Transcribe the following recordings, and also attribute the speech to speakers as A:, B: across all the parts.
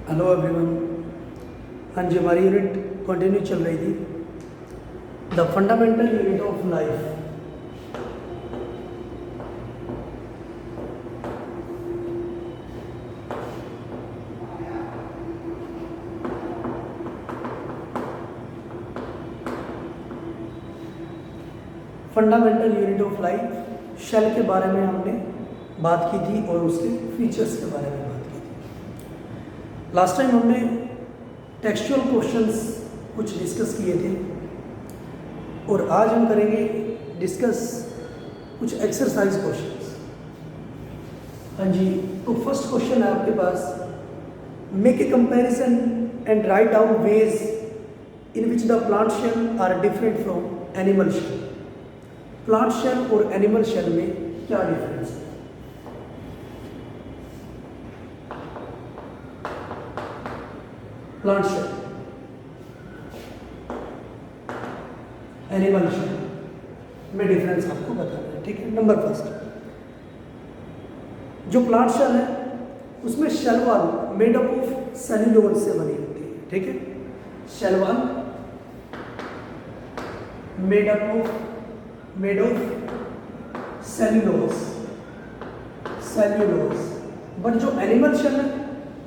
A: Hello everyone. हाँ जी, हमारी unit continue चल रही थी, the fundamental unit of life. Fundamental unit of life, cell के बारे में हमने बात की थी और उसके फीचर्स के बारे में बात की थी। लास्ट टाइम हमने टेक्सचुअल क्वेश्चंस कुछ डिस्कस किए थे और आज हम करेंगे डिस्कस कुछ एक्सरसाइज क्वेश्चंस। हाँ जी, तो फर्स्ट क्वेश्चन है आपके पास, make a comparison and write down ways in which the plant cell are different from animal cell. Plant cell और एनिमल शेल में क्या डिफरेंस है? प्लांट शेल, एनिमल शेल में डिफरेंस आपको बताना है, ठीक है। नंबर फर्स्ट, जो प्लांट शेल है उसमें cell wall made up of cellulose से बनी होती है, ठीक है। Cell wall made of cellulose. But जो एनिमल शेल है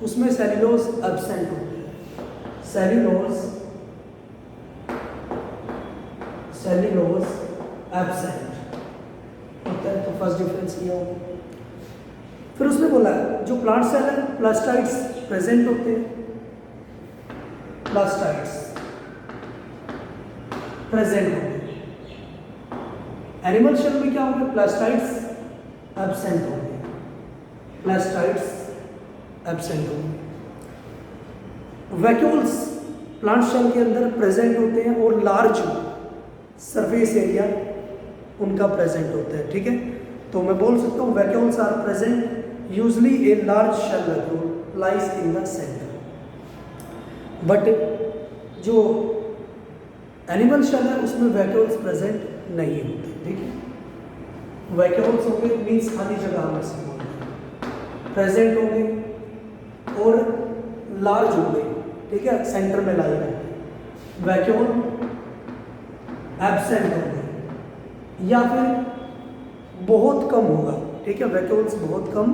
A: उसमें सेल्यूलोज एब्सेंट होते हैं। सेल्यूलोज एब्सेंट होता है, तो फर्स्ट डिफरेंस ये होगा। फिर उसने बोला जो प्लांट सेल है प्लास्टाइड्स प्रेजेंट होते हैं, प्लास्टाइड्स प्रेजेंट होते हैं। एनिमल शेल में क्या होंगे? प्लास्टाइड्स एब्सेंट होंगे, वैक्यूल्स प्लांट शेल के अंदर प्रेजेंट होते हैं और लार्ज सरफेस एरिया उनका प्रेजेंट होता है, ठीक है। तो मैं बोल सकता हूँ vacuoles are present usually a large cell vacuole lies in the centre. But जो एनिमल शेल है उसमें वैक्यूल्स प्रेजेंट नहीं होते, ठीक है। वैक्यूल्स होंगे मीन्स खाली जगह में से प्रेजेंट होंगे और लार्ज होंगे, ठीक है, सेंटर में लाई होंगे। वैक्यूल एब्सेंट होंगे या फिर बहुत कम होगा, ठीक है। वैक्यूल्स बहुत कम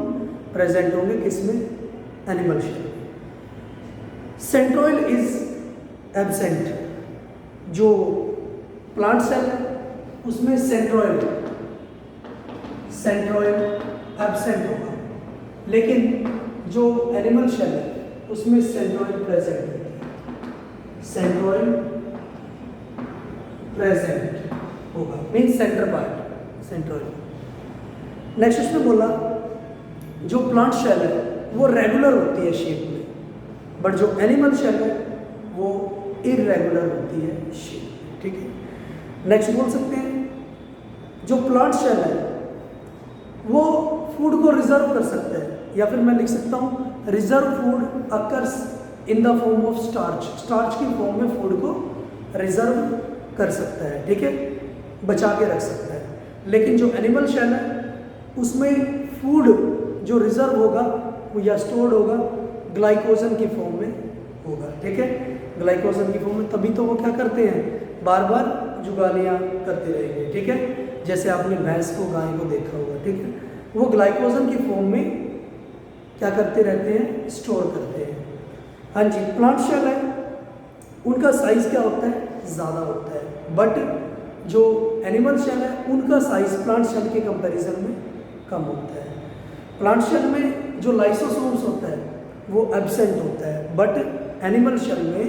A: प्रेजेंट होंगे किसमें? एनिमल शेल में। Centroid is absent. जो प्लांट सेल है उसमें सेंट्रोइड एब्सेंट होगा, लेकिन जो एनिमल शेल है उसमें सेंट्रोइड प्रेजेंट है। सेंट्रोइड प्रेजेंट होगा means centre part centroid. Next उसने बोला जो प्लांट शेल है वो रेगुलर होती है शेप में, बट जो एनिमल शेल है वो इरेगुलर होती है शेप में, ठीक है। नेक्स्ट बोल सकते हैं जो प्लांट शेल है वो फूड को रिजर्व कर सकता है, या फिर मैं लिख सकता हूँ reserve food occurs in the form of starch की फॉर्म में फूड को रिजर्व कर सकता है, ठीक है, बचा के रख सकता है। लेकिन जो एनिमल शेल है उसमें फूड जो रिजर्व होगा वो या स्टोर्ड होगा ग्लाइकोजन की फॉर्म में होगा, ठीक है, ग्लाइकोजन की फॉर्म में। तभी तो वो क्या करते हैं, बार बार जुगालियाँ करते रहेंगे, ठीक है। जैसे आपने भैंस को गाय को देखा होगा, ठीक है, वो ग्लाइकोजन की फॉर्म में क्या करते रहते हैं, स्टोर करते हैं। हाँ जी, प्लांट शेल है उनका साइज क्या होता है, ज़्यादा होता है, बट जो एनिमल शेल है उनका साइज प्लांट शेल के कंपैरिजन में कम होता है। प्लांट शेल में जो लाइसोसोम्स होता है वो एब्सेंट होता है, बट एनिमल शेल में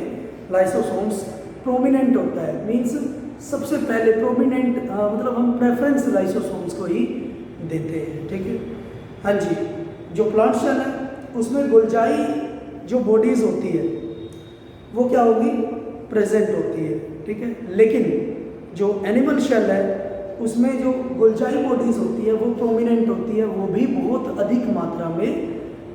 A: लाइसोसोम्स प्रोमिनेंट होता है, मीन्स सबसे पहले प्रोमिनेंट मतलब हम प्रेफरेंस लाइसोसोम्स को ही देते हैं, ठीक है। हाँ जी, जो प्लांट शेल है उसमें गुलजाई जो बॉडीज होती है वो क्या होगी, प्रेजेंट होती है, ठीक है। लेकिन जो एनिमल शेल है उसमें जो गुलजाई बॉडीज होती है वो प्रोमिनेंट होती है, वो भी बहुत अधिक मात्रा में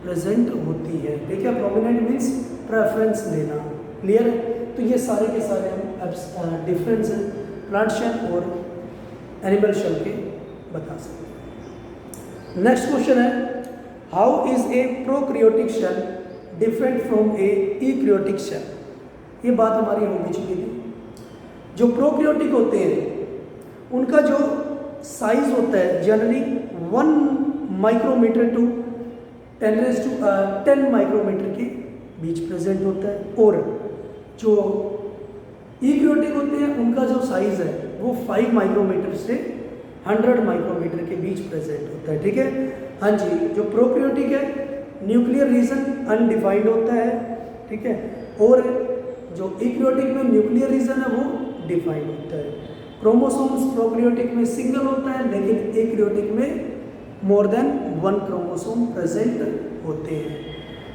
A: प्रेजेंट होती है, ठीक है। प्रोमिनेंट मीन्स प्रेफरेंस देना, क्लियर है। तो ये सारे के सारे हम डिफरेंस प्लांट शेल और एनिमल शेल के बता सकते हैं। नेक्स्ट क्वेश्चन है, how is a prokaryotic cell different from a eukaryotic cell. ये बात हमारी हो भी चुकी थी। जो प्रोकैरियोटिक होते हैं उनका जो साइज होता है जनरली 1 माइक्रोमीटर टू 10 माइक्रोमीटर के बीच प्रेजेंट होता है, और जो यूकैरियोटिक होते हैं उनका जो साइज है वो 5 माइक्रोमीटर से 100 माइक्रोमीटर के बीच प्रेजेंट होता है। ठीक है, हाँ जी। जो प्रोकैरियोटिक है न्यूक्लियर रीजन अनडिफाइंड होता है, ठीक है, और जो यूकैरियोटिक में न्यूक्लियर रीजन है वो डिफाइंड होता है। क्रोमोसोम्स प्रोकैरियोटिक में सिंगल होता है, लेकिन यूकैरियोटिक में मोर देन 1 क्रोमोसोम प्रेजेंट होते हैं।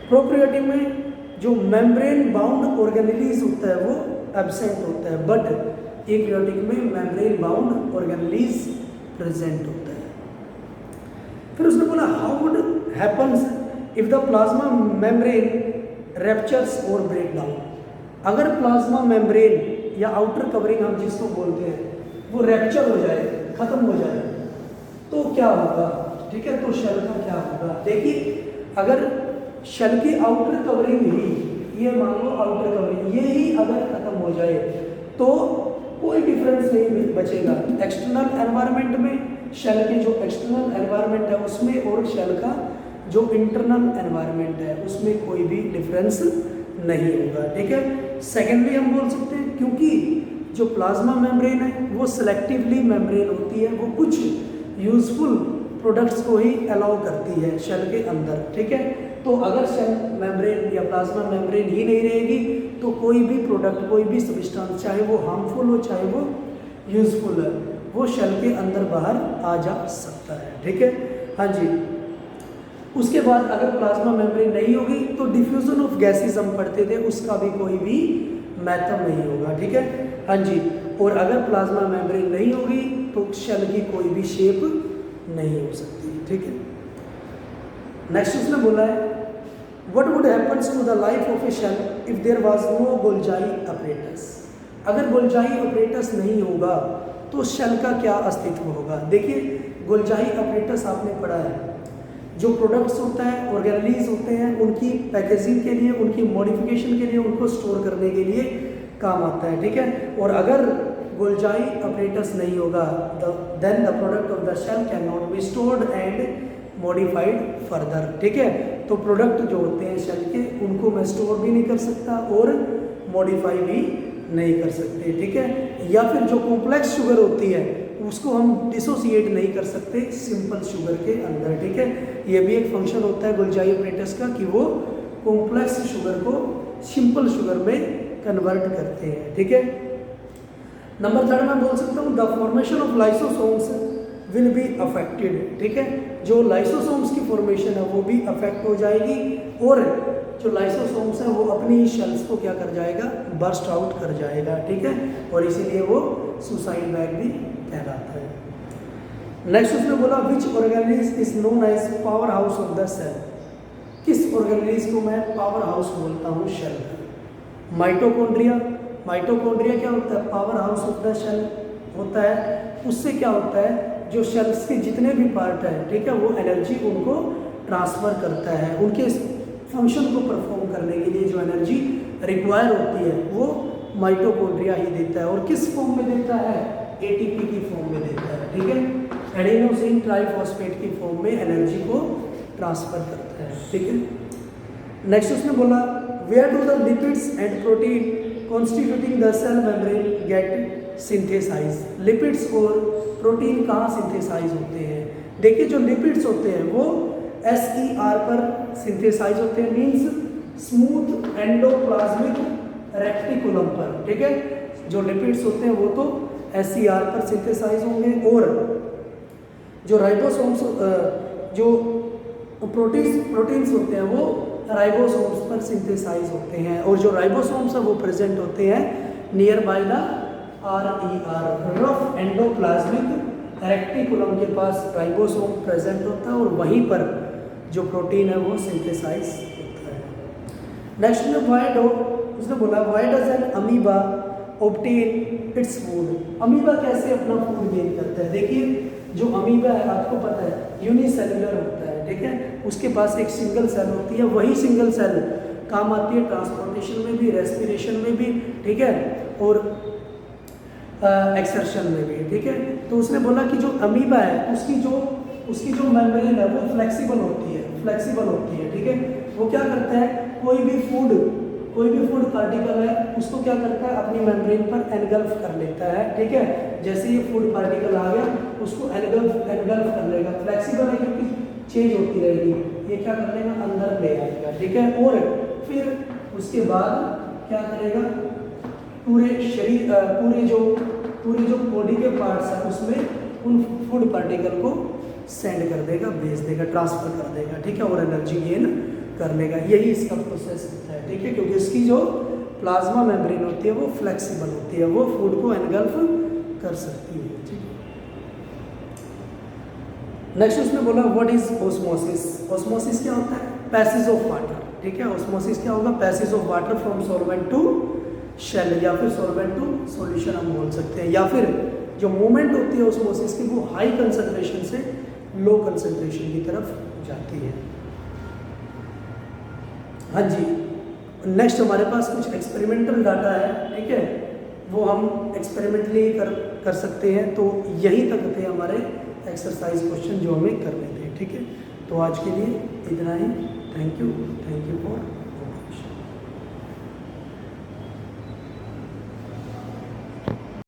A: प्रोकैरियोटिक में जो मेम्ब्रेन बाउंड ऑर्गेनेलीज होता है वो एब्सेंट होता है, बट यूकैरियोटिक में मेम्ब्रेन बाउंड ऑर्गेनेलीज प्रेजेंट होता है। फिर उसने बोला how would happens if the plasma membrane raptures और ब्रेक डाउन। अगर प्लाज्मा मेम्ब्रेन या आउटर कवरिंग हम जिसको बोलते हैं वो रैप्चर हो जाए, खत्म हो जाए, तो क्या होगा? ठीक है, तो शेल का क्या होगा? देखिए, अगर शेल की आउटर कवरिंग ही, ये मान लो आउटर कवरिंग ये ही अगर खत्म हो जाए तो कोई डिफरेंस नहीं बचेगा एक्सटर्नल एनवायरनमेंट में, शेल के जो एक्सटर्नल एनवायरनमेंट है उसमें, और शेल का जो इंटरनल एनवायरनमेंट है उसमें कोई भी डिफरेंस नहीं होगा। ठीक है, सेकेंडली हम बोल सकते हैं क्योंकि जो प्लाज्मा मेम्ब्रेन है वो सिलेक्टिवली मेम्ब्रेन होती है, वो कुछ यूजफुल प्रोडक्ट्स को ही अलाउ करती है शेल के अंदर। ठीक है, तो अगर शेल मेम्ब्रेन या प्लाज्मा मेम्ब्रेन ही नहीं रहेगी तो कोई भी प्रोडक्ट, कोई भी सब्सटेंस, चाहे वो हार्मफुल हो चाहे वो यूजफुल है, वो शेल के अंदर बाहर आ जा सकता है। ठीक है, हाँ जी। उसके बाद अगर प्लाज्मा मेम्ब्रेन नहीं होगी तो डिफ्यूजन ऑफ गैसेस हम पढ़ते थे, उसका भी कोई भी मेथड नहीं होगा। ठीक है, हाँ जी। और अगर प्लाज्मा मेम्ब्रेन नहीं होगी तो शेल की कोई भी शेप नहीं हो सकती। ठीक है, नेक्स्ट उसने बोला है what would happens to the life of a cell if there was no Golgi apparatus. अगर गोल्जाई अपरेटस नहीं होगा तो शेल का क्या अस्तित्व होगा? देखिए, गोल्जाई अपरेटस आपने पढ़ा है, जो प्रोडक्ट्स होता है, ऑर्गेनेलीज होते हैं, उनकी पैकेजिंग के लिए, उनकी मॉडिफिकेशन के लिए, उनको स्टोर करने के लिए काम आता है। ठीक है, और अगर गोल्जाई अपरेटस नहीं होगा then the product of the cell can not be stored and modified further. ठीक है, तो प्रोडक्ट जो होते हैं शेल के उनको मैं स्टोर भी नहीं कर सकता और मॉडिफाई भी नहीं कर सकते। ठीक है, या फिर जो कॉम्प्लेक्स शुगर होती है उसको हम डिसोसिएट नहीं कर सकते सिंपल शुगर के अंदर। ठीक है, ये भी एक फंक्शन होता है गोल्जाई अपरेटस का कि वो कॉम्प्लेक्स शुगर को सिंपल शुगर में कन्वर्ट करते हैं। ठीक है, नंबर 3 मैं बोल सकता हूँ the formation of lysosomes will be affected. ठीक है, जो लाइसोसोम्स की फॉर्मेशन है वो भी अफेक्ट हो जाएगी, और जो लाइसोसोम्स है वो अपनी शेल्स को क्या कर जाएगा? बर्स्ट आउट कर जाएगा। ठीक है, और इसीलिए वो सुसाइड बैग भी कहलाता है। नेक्स्ट उसने बोला which organelles is known as power house of the cell. किस ऑर्गेनेलिज को मैं पावर हाउस बोलता हूँ शेल का? माइटोकॉन्ड्रिया। माइटोकॉन्ड्रिया क्या होता है? Power house of the cell होता है। उससे क्या होता है, जो सेल्स के जितने भी पार्ट हैं, ठीक है, वो एनर्जी उनको ट्रांसफ़र करता है, उनके फंक्शन को परफॉर्म करने के लिए जो एनर्जी रिक्वायर होती है वो माइटोकॉन्ड्रिया ही देता है। और किस फॉर्म में देता है? एटीपी की फॉर्म में देता है। ठीक है, एडेनोसिन ट्राइफॉस्फेट की फॉर्म में एनर्जी को ट्रांसफर करता है। ठीक है, नेक्स्ट उसने बोला where do the lipids and protein constituting the cell membrane get synthesize. Lipids और प्रोटीन कहाँ सिंथेसाइज होते हैं? देखिए, जो लिपिड्स होते हैं वो SER पर सिंथेसाइज होते हैं, मीन्स स्मूथ एंडोप्लाज्मिक रेटिकुलम पर। ठीक है, जो लिपिड्स होते हैं वो तो SER पर सिंथेसाइज होंगे, और जो राइबोसोम्स जो प्रोटीन्स होते हैं वो राइबोसोम्स पर सिंथेसाइज होते हैं, और जो राइबोसोम्स है वो प्रेजेंट होते हैं near by the RER rough endoplasmic reticulum के पास राइबोसोम प्रेजेंट होता है, और वहीं पर जो प्रोटीन है वो सिंथेसाइज होता है। नेक्स्ट में उसने बोला why does N amoeba obtain its food. Amoeba कैसे अपना फूड गेन करता है? देखिए, जो अमीबा है आपको पता है यूनिसेलुलर होता है। ठीक है, उसके पास एक सिंगल सेल होती है, वही सिंगल सेल काम आती है, ट्रांसपोर्टेशन में भी, रेस्पिरेशन में भी, ठीक है, और एक्सर्शन में भी, ठीक है। तो उसने बोला कि जो अमीबा है उसकी जो मेम्ब्रेन है वो फ्लेक्सिबल होती है, ठीक है। वो क्या करता है, कोई भी फूड पार्टिकल है उसको क्या करता है, अपनी मेम्ब्रेन पर एनगल्फ कर लेता है, ठीक है। जैसे ये फूड पार्टिकल आ गया उसको एनगल्फ कर लेगा, फ्लेक्सिबल है क्योंकि चेंज होती रहेगी, ये क्या कर लेगा, अंदर ले आएगा, ठीक है। और फिर उसके बाद क्या करेगा, पूरे शरीर पूरे जो बॉडी के पार्ट्स हैं उसमें उन फूड पार्टिकल को सेंड कर देगा, भेज देगा, ट्रांसफर कर देगा, ठीक है, और एनर्जी गेन कर लेगा। यही इसका प्रोसेस होता है, ठीक है, क्योंकि इसकी जो प्लाज्मा मेम्ब्रेन होती है वो फ्लेक्सिबल होती है, वो फूड को एनगल्फ कर सकती है, ठीक है। नेक्स्ट उसने बोला व्हाट इज ऑस्मोसिस। ऑस्मोसिस क्या होता है, पैसेज ऑफ वाटर, ठीक है। ऑस्मोसिस क्या होगा, passage of water from solvent to cell, या फिर सॉल्वेंट टू सॉल्यूशन हम बोल सकते हैं, या फिर जो मूवमेंट होती है ऑस्मोसिस की वो हाई कंसंट्रेशन से लो कंसंट्रेशन की तरफ जाती है। हाँ जी, नेक्स्ट हमारे पास कुछ एक्सपेरिमेंटल डाटा है, ठीक है, वो हम एक्सपेरिमेंटली कर सकते हैं। तो यहीं तक थे हमारे एक्सरसाइज क्वेश्चन जो हमें करने थे, ठीक है। तो आज के लिए इतना ही। Thank you for